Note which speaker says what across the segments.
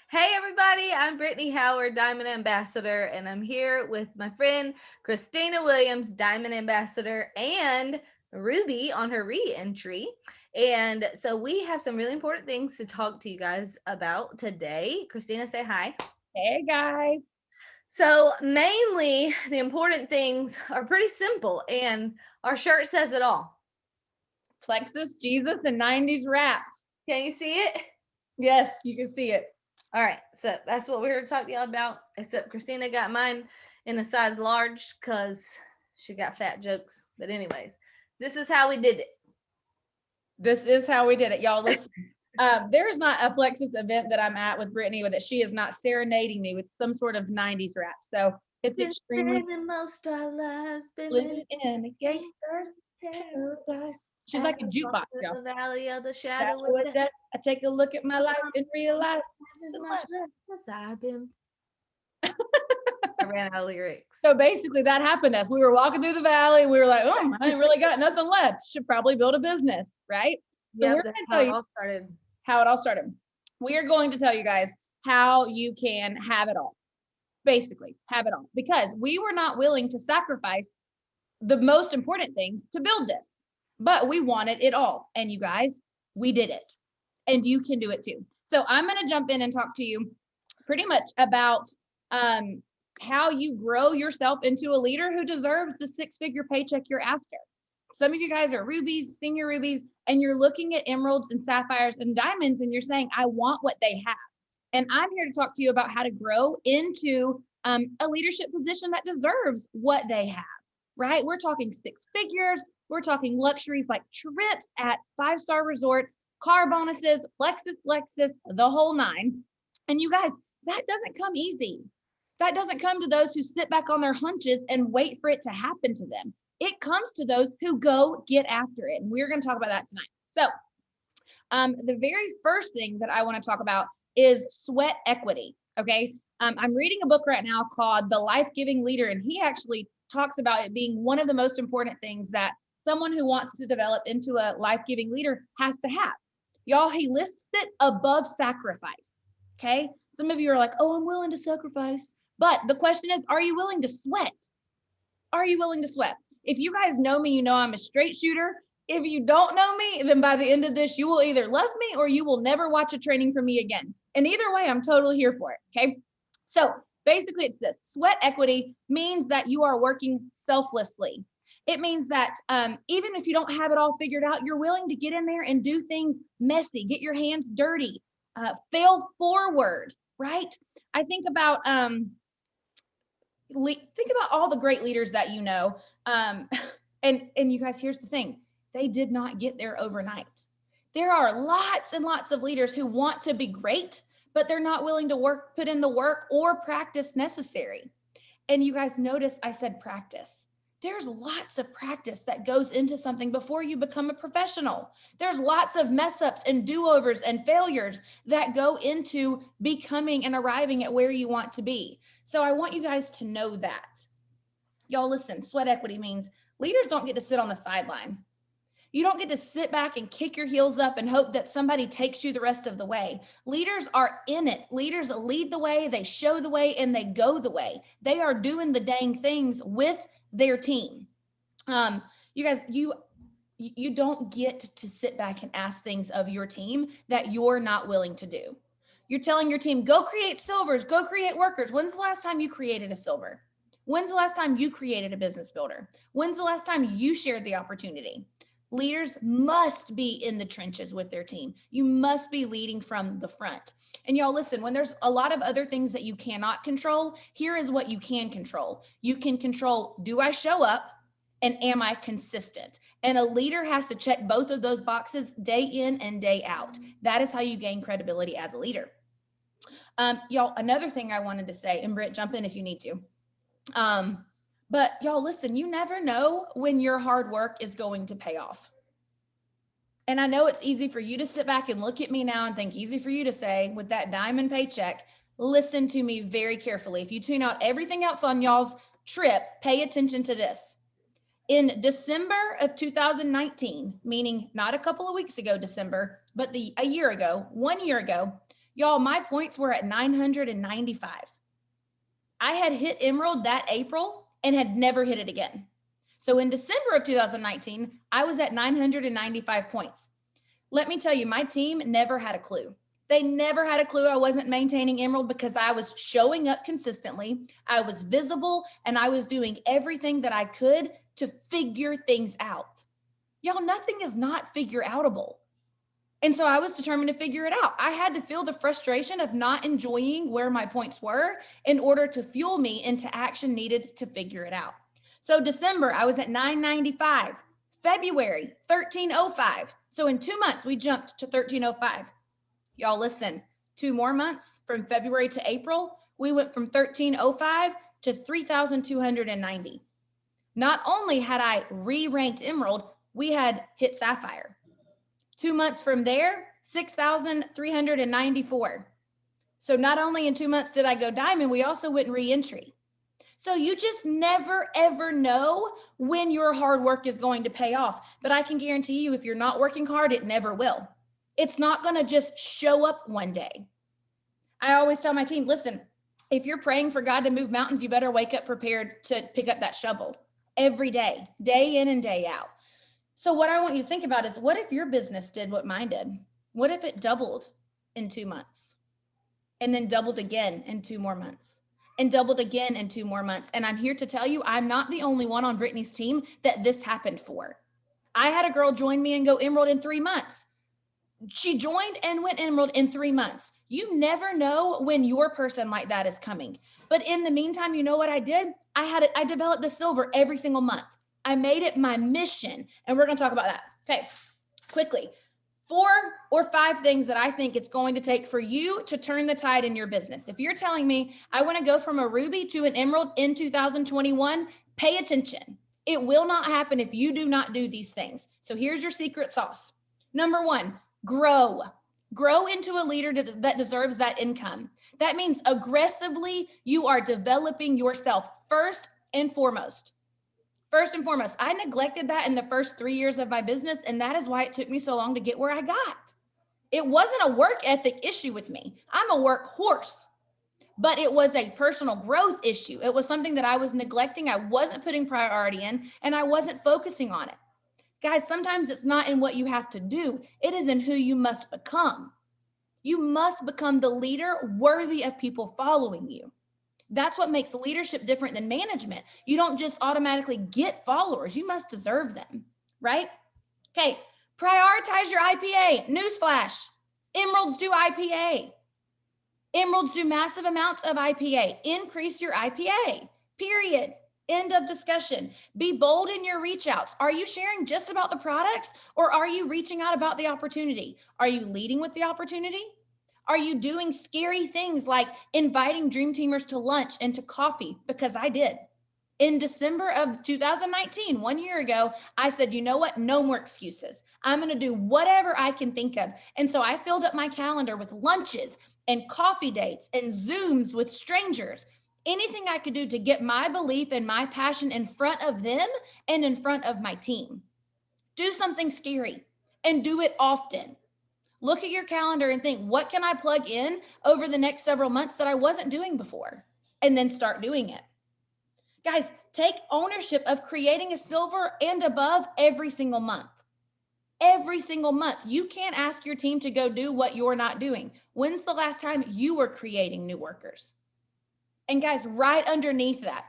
Speaker 1: Hey everybody, I'm Brittany Howard, Diamond Ambassador, and I'm here with my friend Christina Williams, Diamond Ambassador, and Ruby on her re-entry. And so we have some really important things to talk to you guys about today. Christina, say hi.
Speaker 2: Hey guys.
Speaker 1: So mainly the important things are pretty simple, and our shirt says it all.
Speaker 2: Plexus, Jesus, and 90s rap.
Speaker 1: Can you see it?
Speaker 2: Yes, you can see it.
Speaker 1: All right, so that's what we're here to talk to y'all about. Except Christina got mine in a size large because she got fat jokes. But anyways, this is how we did it.
Speaker 2: This is how we did it. Y'all listen. There's not a Plexus event that I'm at with Brittany that she is not serenading me with some sort of 90s rap. So it's
Speaker 1: Been
Speaker 2: extremely
Speaker 1: spending most our lives been
Speaker 2: living in a gangster's paradise. She's like a jukebox, y'all.
Speaker 1: the valley of the
Speaker 2: That's
Speaker 1: shadow
Speaker 2: what
Speaker 1: of death.
Speaker 2: that I take a look at my life and realize
Speaker 1: There's much left since I've been. I ran out of lyrics.
Speaker 2: so basically that happened to us. We were walking through the valley. We were like, oh, I ain't really got nothing left. Should probably build a business, right? So
Speaker 1: Yep,
Speaker 2: we're
Speaker 1: that's
Speaker 2: going to
Speaker 1: how
Speaker 2: tell
Speaker 1: it
Speaker 2: you
Speaker 1: all started.
Speaker 2: how it all started. We are going to tell you guys how you can have it all. Basically, have it all. Because we were not willing to sacrifice the most important things to build this. But we wanted it all. And you guys, we did it. And you can do it too. So I'm going to jump in and talk to you pretty much about how you grow yourself into a leader who deserves the six-figure paycheck you're after. Some of you guys are rubies, senior rubies, and you're looking at emeralds and sapphires and diamonds, and you're saying, I want what they have. And I'm here to talk to you about how to grow into a leadership position that deserves what they have, right? We're talking six figures. We're talking luxuries like trips at five-star resorts, car bonuses, Lexus, the whole nine. And you guys, that doesn't come easy. That doesn't come to those who sit back on their hunches and wait for it to happen to them. It comes to those who go get after it. And we're going to talk about that tonight. So the very first thing that I want to talk about is sweat equity. Okay. I'm reading a book right now called The Life-Giving Leader, and he actually talks about it being one of the most important things that someone who wants to develop into a life-giving leader has to have. Y'all, he lists it above sacrifice. Okay. Some of you are like, oh, I'm willing to sacrifice. But the question is, are you willing to sweat? Are you willing to sweat? If you guys know me, you know I'm a straight shooter. If you don't know me, then by the end of this, you will either love me or you will never watch a training from me again. And either way, I'm totally here for it. Okay. So basically, it's this: sweat equity means that you are working selflessly. It means that even if you don't have it all figured out, you're willing to get in there and do things messy, get your hands dirty, fail forward, right? I think about all the great leaders that you know. And you guys, here's the thing: they did not get there overnight. There are lots and lots of leaders who want to be great, but they're not willing to put in the work or practice necessary. And you guys notice I said practice. There's lots of practice that goes into something before you become a professional. There's lots of mess ups and do-overs and failures that go into becoming and arriving at where you want to be. So I want you guys to know that. Y'all listen, sweat equity means leaders don't get to sit on the sideline. You don't get to sit back and kick your heels up and hope that somebody takes you the rest of the way. Leaders are in it. Leaders lead the way, they show the way, and they go the way. They are doing the dang things with their team. You guys, you don't get to sit back and ask things of your team that you're not willing to do. You're telling your team, go create silvers, go create workers. When's the last time you created a silver? When's the last time you created a business builder? When's the last time you shared the opportunity? Leaders must be in the trenches with their team. You must be leading from the front. And y'all listen, when there's a lot of other things that you cannot control, here is what you can control. You can control, do I show up and am I consistent? And a leader has to check both of those boxes day in and day out. That is how you gain credibility as a leader. Y'all, another thing I wanted to say, and Britt, jump in if you need to. But y'all listen, you never know when your hard work is going to pay off. And I know it's easy for you to sit back and look at me now and think easy for you to say with that diamond paycheck. Listen to me very carefully. If you tune out everything else on y'all's trip, pay attention to this. In December of 2019, meaning not a couple of weeks ago, December, but a year ago, 1 year ago, Y'all, my points were at 995. I had hit Emerald that April and had never hit it again. So in December of 2019, I was at 995 points. Let me tell you, my team never had a clue. They never had a clue I wasn't maintaining Emerald because I was showing up consistently, I was visible, and I was doing everything that I could to figure things out. Y'all, nothing is not figure outable. And so I was determined to figure it out. I had to feel the frustration of not enjoying where my points were in order to fuel me into action needed to figure it out. So December, I was at 995. February, 1305. So in 2 months, we jumped to 1305. Y'all listen, 2 more months from February to April, we went from 1305 to 3,290. Not only had I re-ranked Emerald, we had hit Sapphire. 2 months from there, 6,394. So not only in 2 months did I go diamond, we also went re-entry. So you just never, ever know when your hard work is going to pay off. But I can guarantee you, if you're not working hard, it never will. It's not going to just show up one day. I always tell my team, listen, if you're praying for God to move mountains, you better wake up prepared to pick up that shovel every day, day in and day out. So what I want you to think about is, what if your business did what mine did? What if it doubled in 2 months and then doubled again in 2 more months and doubled again in 2 more months? And I'm here to tell you, I'm not the only one on Brittany's team that this happened for. I had a girl join me and go Emerald in 3 months. She joined and went Emerald in 3 months. You never know when your person like that is coming. But in the meantime, you know what I did? I developed a silver every single month. I made it my mission. And we're going to talk about that. Okay, quickly. 4 or 5 things that I think it's going to take for you to turn the tide in your business. If you're telling me I want to go from a ruby to an emerald in 2021, pay attention. It will not happen if you do not do these things. So here's your secret sauce. Number 1, grow. Grow into a leader that deserves that income. That means aggressively you are developing yourself first and foremost. First and foremost, I neglected that in the first 3 years of my business, and that is why it took me so long to get where I got. It wasn't a work ethic issue with me. I'm a workhorse, but it was a personal growth issue. It was something that I was neglecting. I wasn't putting priority in, and I wasn't focusing on it. Guys, sometimes it's not in what you have to do. It is in who you must become. You must become the leader worthy of people following you. That's what makes leadership different than management. You don't just automatically get followers. You must deserve them, right? Okay, prioritize your IPA. Newsflash, emeralds do IPA. Emeralds do massive amounts of IPA. Increase your IPA, period. End of discussion. Be bold in your reach outs. Are you sharing just about the products, or are you reaching out about the opportunity? Are you leading with the opportunity? Are you doing scary things like inviting dream teamers to lunch and to coffee? Because I did. In December of 2019, 1 year ago, I said, you know what? No more excuses. I'm going to do whatever I can think of. And so I filled up my calendar with lunches and coffee dates and Zooms with strangers. Anything I could do to get my belief and my passion in front of them and in front of my team. Do something scary and do it often. Look at your calendar and think, what can I plug in over the next several months that I wasn't doing before? And then start doing it. Guys, take ownership of creating a silver and above every single month. Every single month. You can't ask your team to go do what you're not doing. When's the last time you were creating new workers? And guys, right underneath that,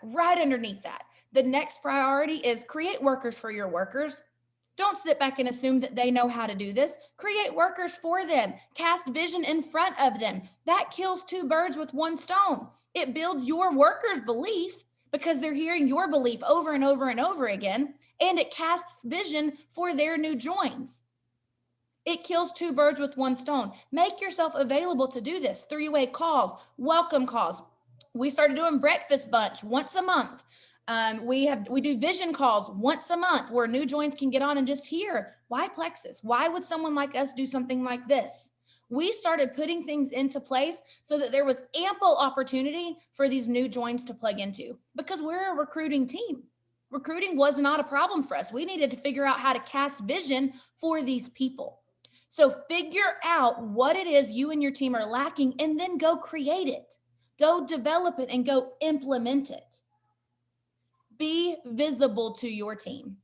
Speaker 2: the next priority is create workers for your workers. Don't sit back and assume that they know how to do this. Create workers for them. Cast vision in front of them. That kills 2 birds with 1 stone. It builds your workers' belief because they're hearing your belief over and over and over again, and it casts vision for their new joins. It kills 2 birds with 1 stone. Make yourself available to do this. 3-way calls, welcome calls. We started doing breakfast bunch once a month. We do vision calls once a month where new joins can get on and just hear, why Plexus? Why would someone like us do something like this? We started putting things into place so that there was ample opportunity for these new joins to plug into, because we're a recruiting team. Recruiting was not a problem for us. We needed to figure out how to cast vision for these people. So figure out what it is you and your team are lacking and then go create it. Go develop it and go implement it. Be visible to your team.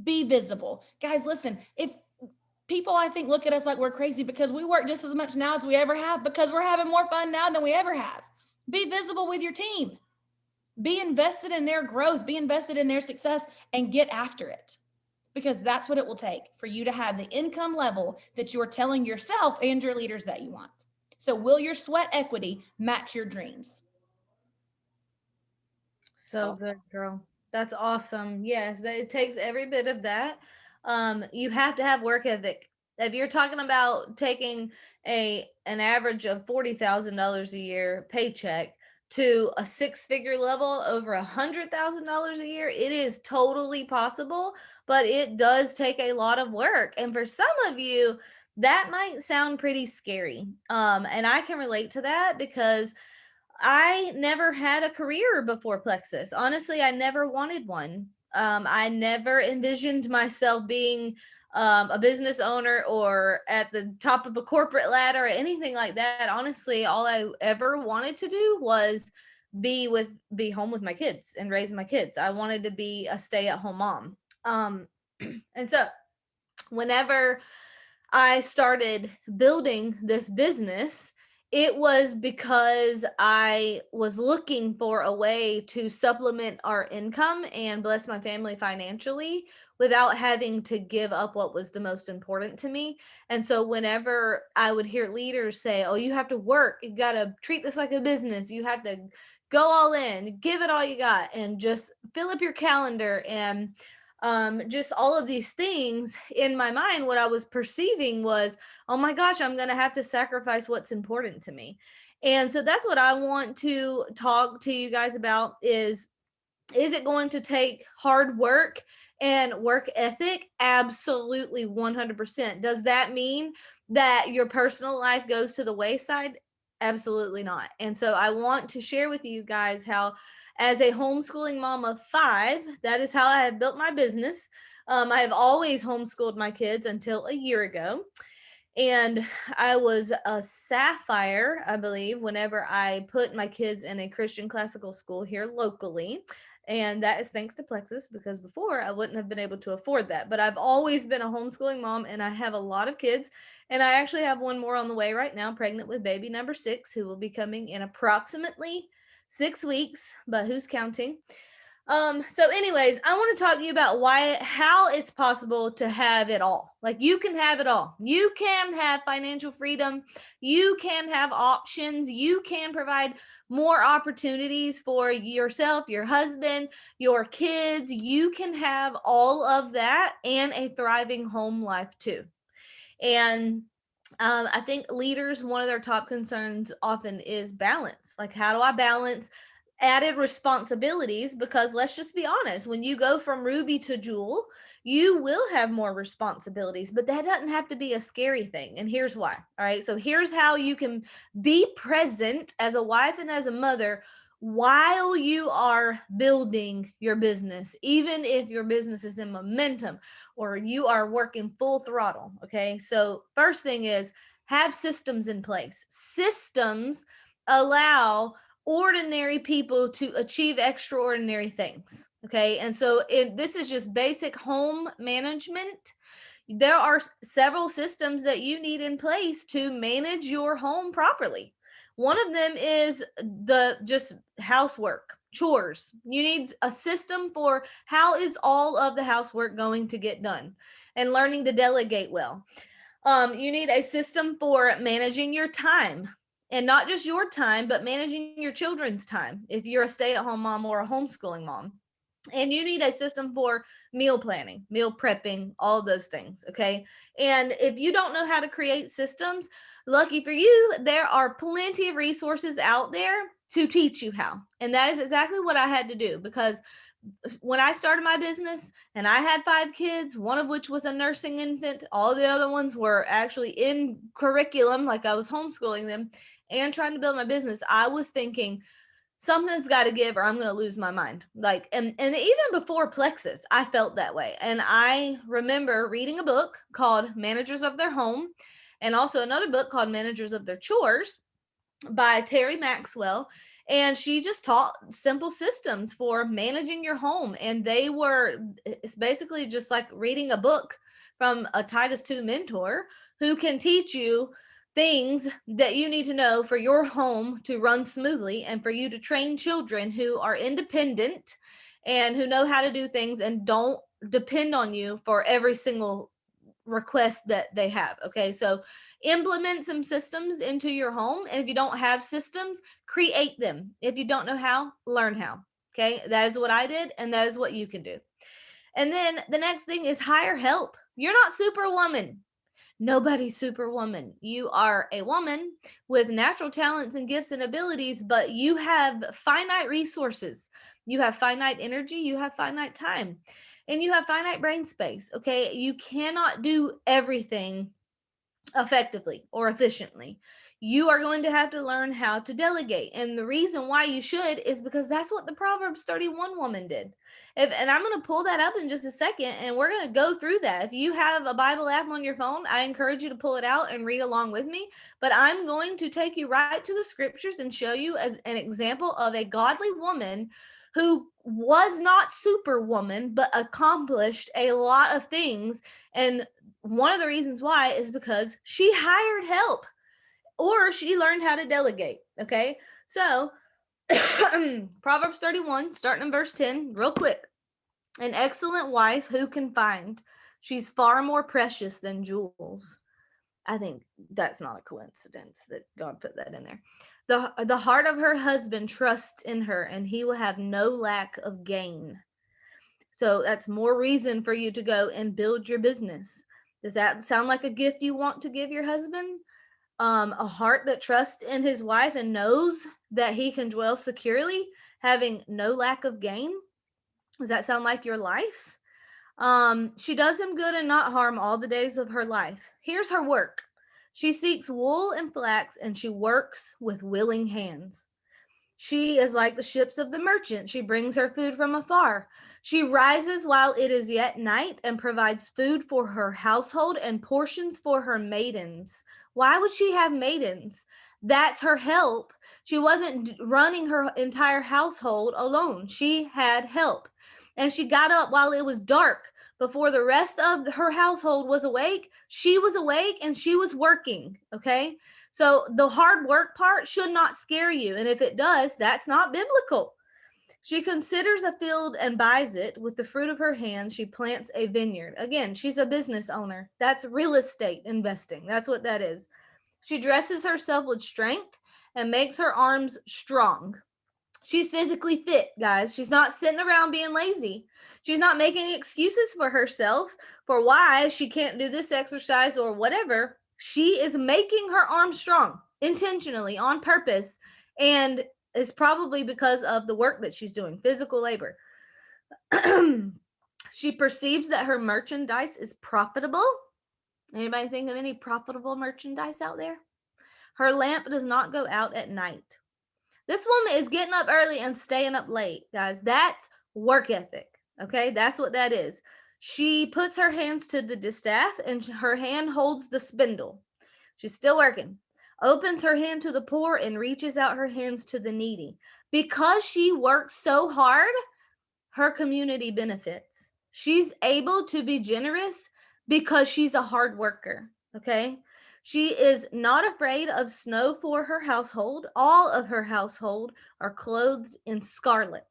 Speaker 2: Be visible. Guys, listen, if people I think look at us like we're crazy because we work just as much now as we ever have because we're having more fun now than we ever have. Be visible with your team. Be invested in their growth, be invested in their success, and get after it. Because that's what it will take for you to have the income level that you're telling yourself and your leaders that you want. So, will your sweat equity match your dreams?
Speaker 1: So good, girl. That's awesome. Yes, it takes every bit of that. You have to have work ethic. If you're talking about taking an average of $40,000 a year paycheck to a six-figure level over $100,000 a year, it is totally possible, but it does take a lot of work. And for some of you, that might sound pretty scary. And I can relate to that because I never had a career before Plexus. Honestly, I never wanted one. I never envisioned myself being a business owner or at the top of a corporate ladder or anything like that. Honestly, all I ever wanted to do was be home with my kids and raise my kids. I wanted to be a stay-at-home mom. Um, and so whenever I started building this business, it was because I was looking for a way to supplement our income and bless my family financially without having to give up what was the most important to me. And so, whenever I would hear leaders say, "Oh, you have to work, you got to treat this like a business, you have to go all in, give it all you got, and just fill up your calendar and just all of these things in my mind, what I was perceiving was, oh my gosh, I'm going to have to sacrifice what's important to me. And so that's what I want to talk to you guys about is it going to take hard work and work ethic? Absolutely 100%. Does that mean that your personal life goes to the wayside? Absolutely not. And so I want to share with you guys how, as a homeschooling mom of five, that is how I have built my business. I have always homeschooled my kids until a year ago. And I was a sapphire, I believe, whenever I put my kids in a Christian classical school here locally. And that is thanks to Plexus because before I wouldn't have been able to afford that. But I've always been a homeschooling mom and I have a lot of kids. And I actually have one more on the way right now, pregnant with baby number 6, who will be coming in approximately 6 weeks. But who's counting? So anyways, I want to talk to you about how it's possible to have it all. Like you can have it all. You can have financial freedom. You can have options. You can provide more opportunities for yourself, your husband, your kids. You can have all of that and a thriving home life too. And I think leaders, one of their top concerns often is balance. Like, how do I balance added responsibilities? Because let's just be honest, when you go from Ruby to Jewel, you will have more responsibilities, but that doesn't have to be a scary thing. And here's why. All right. So here's how you can be present as a wife and as a mother while you are building your business, even if your business is in momentum or you are working full throttle. Okay. So, first thing is have systems in place. Systems allow ordinary people to achieve extraordinary things. Okay. And so, this is just basic home management. There are several systems that you need in place to manage your home properly. One of them is the just housework, chores. You need a system for how is all of the housework going to get done and learning to delegate well. You need a system for managing your time, and not just your time, but managing your children's time if you're a stay-at-home mom or a homeschooling mom. And you need a system for meal planning, meal prepping, all those things. Okay. And if you don't know how to create systems, lucky for you, there are plenty of resources out there to teach you how. And that is exactly what I had to do, because when I started my business and I had 5 kids, one of which was a nursing infant, all the other ones were actually in curriculum, like I was homeschooling them and trying to build my business. I was thinking, something's got to give or I'm going to lose my mind. Like, and even before Plexus, I felt that way. And I remember reading a book called Managers of Their Home, and also another book called Managers of Their Chores by Terry Maxwell. And she just taught simple systems for managing your home. And it's basically just like reading a book from a Titus 2 mentor who can teach you things that you need to know for your home to run smoothly and for you to train children who are independent and who know how to do things and don't depend on you for every single request that they have. Okay, so implement some systems into your home, and if you don't have systems, create them. If you don't know how, learn how. Okay, that is what I did, and that is what you can do. And then the next thing is hire help. You're not superwoman. Nobody's superwoman. You are a woman with natural talents and gifts and abilities, but you have finite resources. You have finite energy, you have finite time, and you have finite brain space. Okay, you cannot do everything effectively or efficiently. You are going to have to learn how to delegate. And the reason why you should is because that's what the Proverbs 31 woman did. And I'm going to pull that up in just a second and we're going to go through that. If you have a Bible app on your phone, I encourage you to pull it out and read along with me. But I'm going to take you right to the scriptures and show you as an example of a godly woman who was not superwoman, but accomplished a lot of things. And one of the reasons why is because she hired help or she learned how to delegate. Okay. So, Proverbs 31, starting in verse 10, real quick. An excellent wife who can find? She's far more precious than jewels. I think that's not a coincidence that God put that in there. The heart of her husband trusts in her, and he will have no lack of gain. So that's more reason for you to go and build your business. Does that sound like a gift you want to give your husband? A heart that trusts in his wife and knows that he can dwell securely, having no lack of gain. Does that sound like your life? She does him good and not harm all the days of her life. Here's her work. She seeks wool and flax, and she works with willing hands. She is like the ships of the merchant. She brings her food from afar. She rises while it is yet night and provides food for her household and portions for her maidens. Why would she have maidens? That's her help. She wasn't running her entire household alone. She had help. And she got up while it was dark. Before the rest of her household was awake, she was awake and she was working. Okay. So the hard work part should not scare you. And if it does, that's not biblical. She considers a field and buys it. With the fruit of her hands, she plants a vineyard. Again, she's a business owner. That's real estate investing. That's what that is. She dresses herself with strength and makes her arms strong. She's physically fit, guys. She's not sitting around being lazy. She's not making excuses for herself for why she can't do this exercise or whatever. She is making her arms strong intentionally on purpose, and it's probably because of the work that she's doing, physical labor. She perceives that her merchandise is profitable. Anybody think of any profitable merchandise out there? Her lamp does not go out at night. This woman is getting up early and staying up late, guys. That's work ethic. Okay, that's what that is. She puts her hands to the distaff and her hand holds the spindle. She's still working. Opens her hand to the poor and reaches out her hands to the needy. Because she works so hard, her community benefits. She's able to be generous because she's a hard worker. Okay. She is not afraid of snow for her household. All of her household are clothed in scarlet.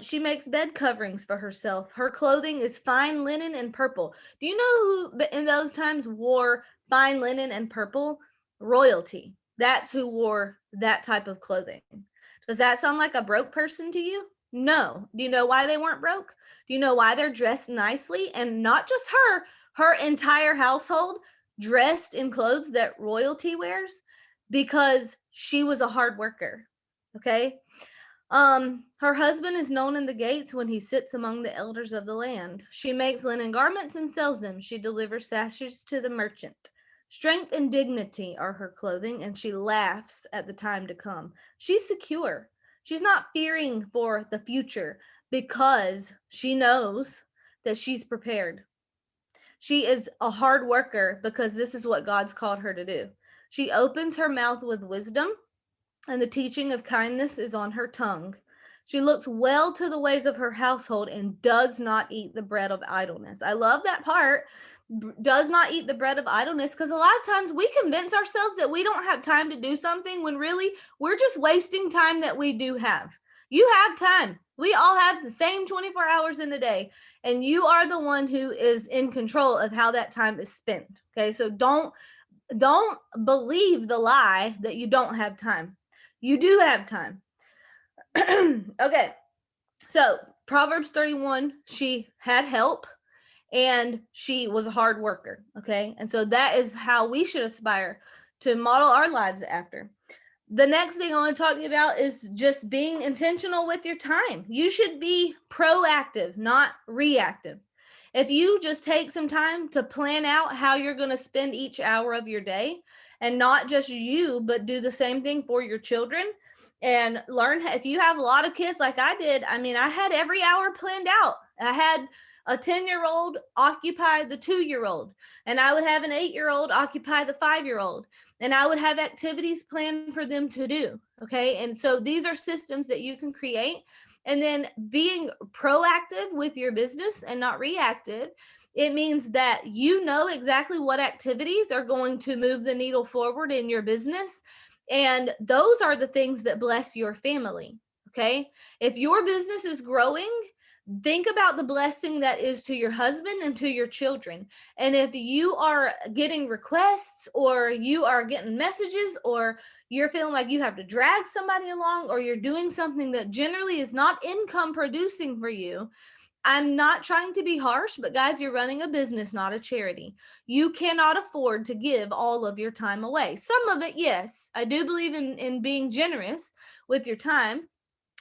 Speaker 1: She makes bed coverings for herself. Her clothing is fine linen and purple. Do you know who in those times wore fine linen and purple? Royalty. That's who wore that type of clothing. Does that sound like a broke person to you? No. Do you know why they weren't broke? Do you know why they're dressed nicely? And not just her entire household dressed in clothes that royalty wears because she was a hard worker. Okay. Her husband is known in the gates when he sits among the elders of the land. She makes linen garments and sells them. She delivers sashes to the merchant. Strength and dignity are her clothing, and she laughs at the time to come. She's secure. She's not fearing for the future because she knows that she's prepared. She is a hard worker because this is what God's called her to do. She opens her mouth with wisdom, and the teaching of kindness is on her tongue. She looks well to the ways of her household and does not eat the bread of idleness. I love that part. Does not eat the bread of idleness, because a lot of times we convince ourselves that we don't have time to do something when really we're just wasting time that we do have. You have time. We all have the same 24 hours in a day, and you are the one who is in control of how that time is spent. Okay, so don't believe the lie that you don't have time. You do have time. Okay, so Proverbs 31, she had help and she was a hard worker. Okay, and so that is how we should aspire to model our lives after. The next thing I want to talk to you about is just being intentional with your time. You should be proactive, not reactive. If you just take some time to plan out how you're going to spend each hour of your day, and not just you, but do the same thing for your children, and learn. If you have a lot of kids like I did, I mean, I had every hour planned out. I had a 10-year-old occupy the 2-year-old, and I would have an 8-year-old occupy the 5-year-old, and I would have activities planned for them to do. Okay. And so these are systems that you can create. And then being proactive with your business and not reactive, it means that you know exactly what activities are going to move the needle forward in your business. And those are the things that bless your family. Okay. If your business is growing, think about the blessing that is to your husband and to your children. And if you are getting requests, or you are getting messages, or you're feeling like you have to drag somebody along, or you're doing something that generally is not income producing for you, I'm not trying to be harsh, but guys, you're running a business, not a charity. You cannot afford to give all of your time away. Some of it, yes, I do believe in being generous with your time.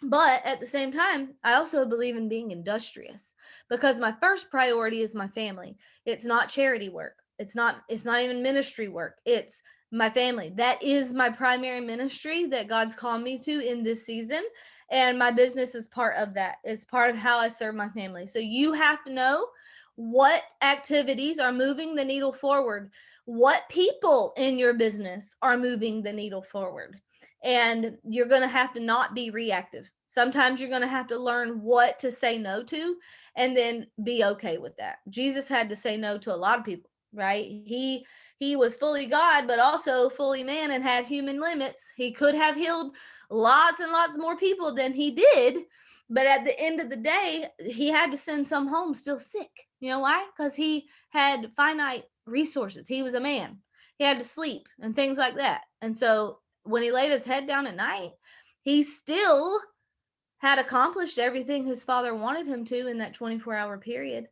Speaker 1: But at the same time, I also believe in being industrious, because my first priority is my family. It's not charity work. It's not even ministry work. It's my family. That is my primary ministry that God's called me to in this season, and my business is part of that. It's part of how I serve my family. So you have to know what activities are moving the needle forward, what people in your business are moving the needle forward, and you're going to have to not be reactive. Sometimes you're going to have to learn what to say no to, and then be okay with that. Jesus had to say no to a lot of people, right? He was fully God, but also fully man, and had human limits. He could have healed lots and lots more people than he did, but at the end of the day, he had to send some home still sick. You know why? Because he had finite resources. He was a man. He had to sleep and things like that. And so when he laid his head down at night, he still had accomplished everything his father wanted him to in that 24-hour period.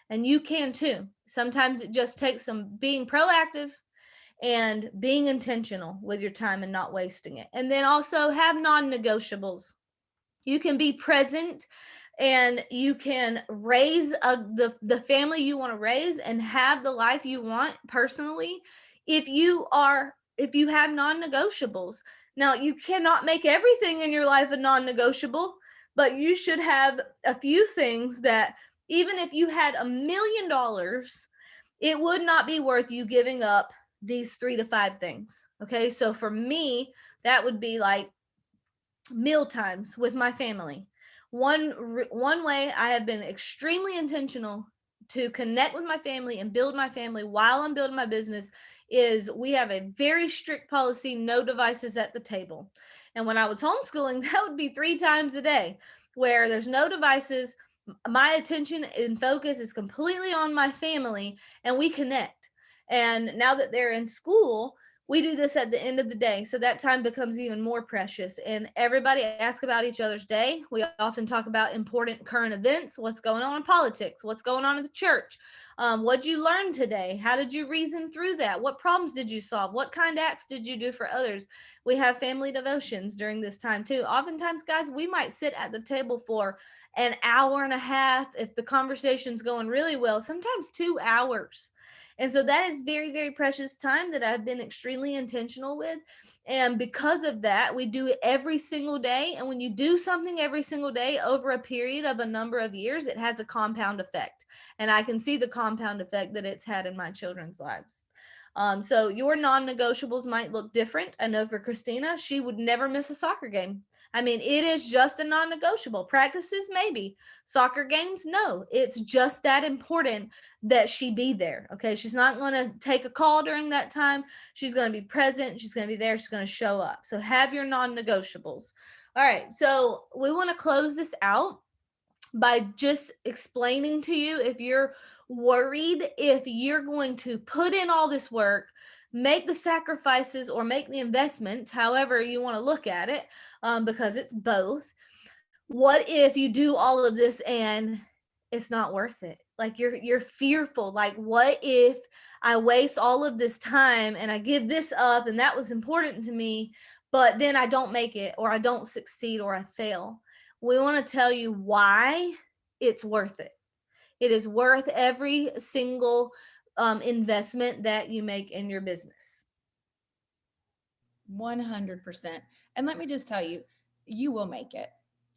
Speaker 1: And you can too. Sometimes it just takes some being proactive and being intentional with your time and not wasting it. And then also have non-negotiables. You can be present, and you can raise the family you want to raise and have the life you want personally if you have non-negotiables. Now, you cannot make everything in your life a non-negotiable, but you should have a few things that, even if you had $1 million, it would not be worth you giving up these 3 to 5 things. Okay, so for me, that would be like meal times with my family. One way I have been extremely intentional to connect with my family and build my family while I'm building my business is we have a very strict policy: no devices at the table. And when I was homeschooling, that would be 3 times a day, where there's no devices. My attention and focus is completely on my family, and we connect. And now that they're in school, we do this at the end of the day, so that time becomes even more precious, and everybody asks about each other's day. We often talk about important current events: what's going on in politics, what's going on in the church, what'd you learn today, how did you reason through that, what problems did you solve, what kind of acts did you do for others. We have family devotions during this time too. Oftentimes, guys, we might sit at the table for an hour and a half if the conversation's going really well, sometimes 2 hours. And so that is very, very precious time that I've been extremely intentional with. And because of that, we do it every single day. And when you do something every single day over a period of a number of years, it has a compound effect. And I can see the compound effect that it's had in my children's lives. So your non-negotiables might look different. I know for Christina, she would never miss a soccer game. I mean, it is just a non-negotiable. Practices, maybe. Soccer games, no. It's just that important that she be there. Okay. She's not going to take a call during that time. She's going to be present. She's going to be there. She's going to show up. So have your non-negotiables. All right. So we want to close this out by just explaining to you, if you're worried, if you're going to put in all this work, make the sacrifices or make the investment, however you want to look at it, because it's both. What if you do all of this and it's not worth it? Like you're fearful. Like, what if I waste all of this time and I give this up and that was important to me, but then I don't make it, or I don't succeed, or I fail? We want to tell you why it's worth it. It is worth every single investment that you make in your business.
Speaker 2: 100%. And let me just tell you, you will make it.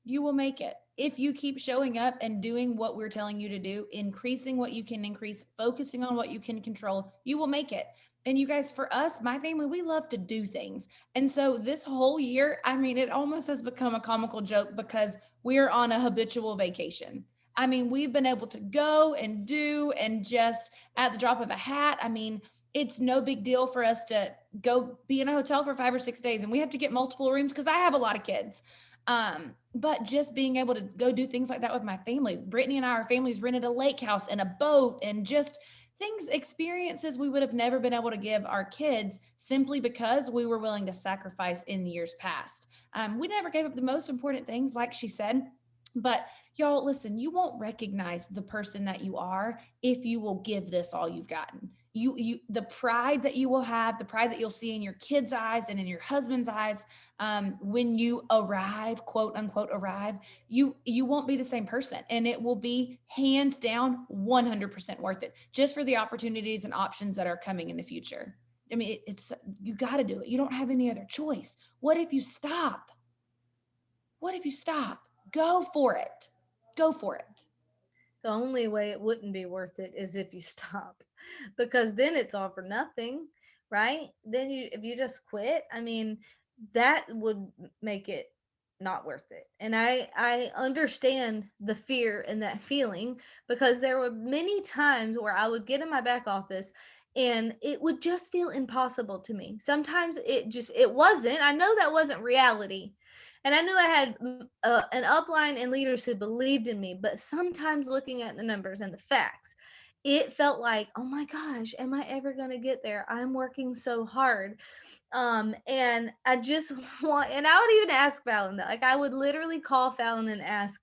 Speaker 2: You will make it. If you keep showing up and doing what we're telling you to do, increasing what you can increase, focusing on what you can control, you will make it. And you guys, for us, my family, we love to do things. And so this whole year, I mean, it almost has become a comical joke because we're on a habitual vacation. I mean, we've been able to go and do and just at the drop of a hat. I mean, it's no big deal for us to go be in a hotel for 5 or 6 days, and we have to get multiple rooms because I have a lot of kids. But just being able to go do things like that with my family. Brittany and I, our families rented a lake house and a boat and just things, experiences we would have never been able to give our kids simply because we were willing to sacrifice in the years past. We never gave up the most important things, like she said. But y'all, listen, you won't recognize the person that you are if you will give this all you've gotten. The pride that you will have, the pride that you'll see in your kids' eyes and in your husband's eyes, when you arrive, quote unquote arrive, you won't be the same person, and it will be hands down 100% worth it, just for the opportunities and options that are coming in the future. I mean, it's you got to do it. You don't have any other choice. What if you stop? What if you stop? Go for it. Go for it.
Speaker 1: The only way it wouldn't be worth it is if you stop, because then it's all for nothing, right? Then you, if you just quit, I mean, that would make it not worth it. And I understand the fear and that feeling, because there were many times where I would get in my back office and it would just feel impossible to me. Sometimes it wasn't. I know that wasn't reality, and I knew I had an upline and leaders who believed in me. But sometimes looking at the numbers and the facts, it felt like, oh my gosh, am I ever going to get there? I'm working so hard. And I just want, and I would even ask Fallon that. Like, I would literally call Fallon and ask,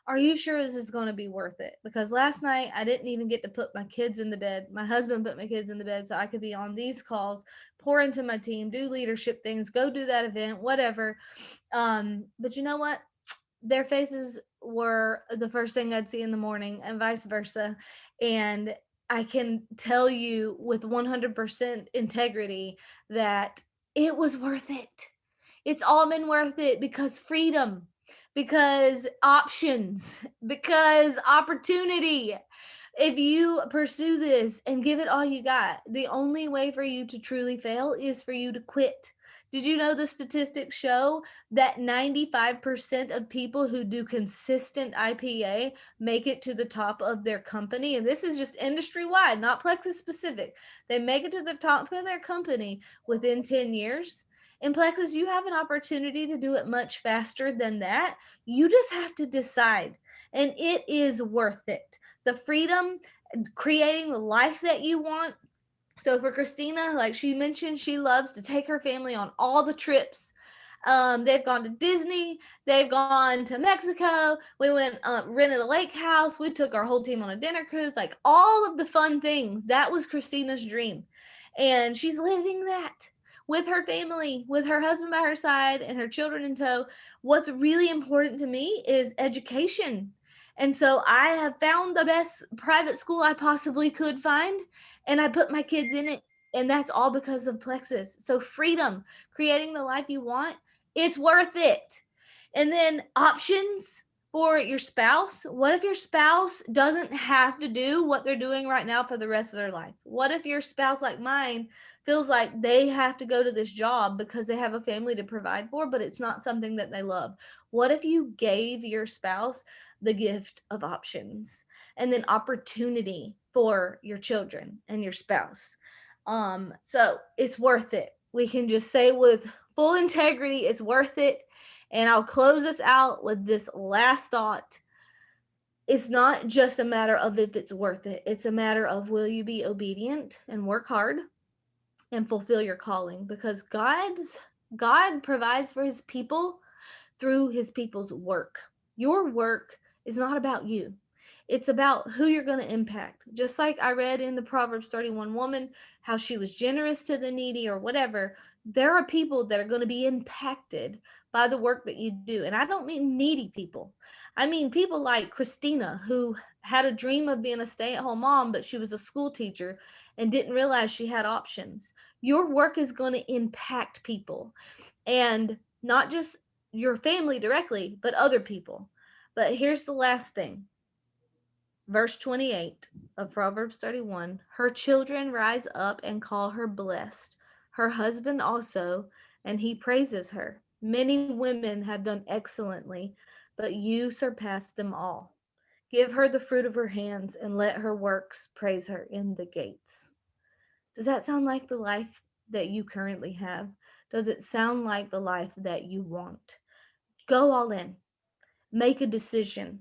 Speaker 1: are you sure this is going to be worth it? Because last night I didn't even get to put my kids in the bed. My husband put my kids in the bed so I could be on these calls, pour into my team, do leadership things, go do that event, whatever. But you know what? Their faces were the first thing I'd see in the morning, and vice versa. And I can tell you with 100% integrity that it was worth it. It's all been worth it, because freedom, because options, because opportunity. If you pursue this and give it all you got, the only way for you to truly fail is for you to quit. Did you know the statistics show that 95% of people who do consistent IPA make it to the top of their company? And this is just industry wide, not Plexus specific. They make it to the top of their company within 10 years. In Plexus, you have an opportunity to do it much faster than that. You just have to decide, and it is worth it. The freedom, creating the life that you want. So for Christina, like she mentioned, she loves to take her family on all the trips. They've gone to Disney, they've gone to Mexico. We went rented a lake house. We took our whole team on a dinner cruise. Like all of the fun things. That was Christina's dream, and she's living that with her family, with her husband by her side, and her children in tow. What's really important to me is education. And so I have found the best private school I possibly could find, and I put my kids in it. And that's all because of Plexus. So, freedom, creating the life you want, it's worth it. And then options for your spouse. What if your spouse doesn't have to do what they're doing right now for the rest of their life? What if your spouse, like mine, feels like they have to go to this job because they have a family to provide for, but it's not something that they love? What if you gave your spouse the gift of options and then opportunity for your children and your spouse? So it's worth it. We can just say with full integrity, it's worth it. And I'll close us out with this last thought. It's not just a matter of if it's worth it. It's a matter of, will you be obedient and work hard and fulfill your calling? Because God provides for his people through his people's work. Your work is not about you. It's about who you're going to impact. Just like I read in the Proverbs 31 woman, how she was generous to the needy or whatever, there are people that are going to be impacted by the work that you do. And I don't mean needy people. I mean people like Christina, who had a dream of being a stay at home mom, but she was a school teacher and didn't realize she had options. Your work is going to impact people, and not just your family directly, but other people. But here's the last thing. Verse 28 of Proverbs 31, her children rise up and call her blessed, her husband also, and he praises her. Many women have done excellently, but you surpass them all. Give her the fruit of her hands and let her works praise her in the gates. Does that sound like the life that you currently have? Does it sound like the life that you want? Go all in. Make a decision.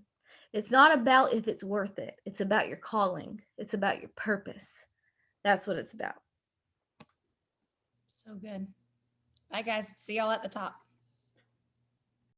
Speaker 1: It's not about if it's worth it. It's about your calling. It's about your purpose. That's what it's about.
Speaker 2: So good. Bye, guys. See y'all at the top.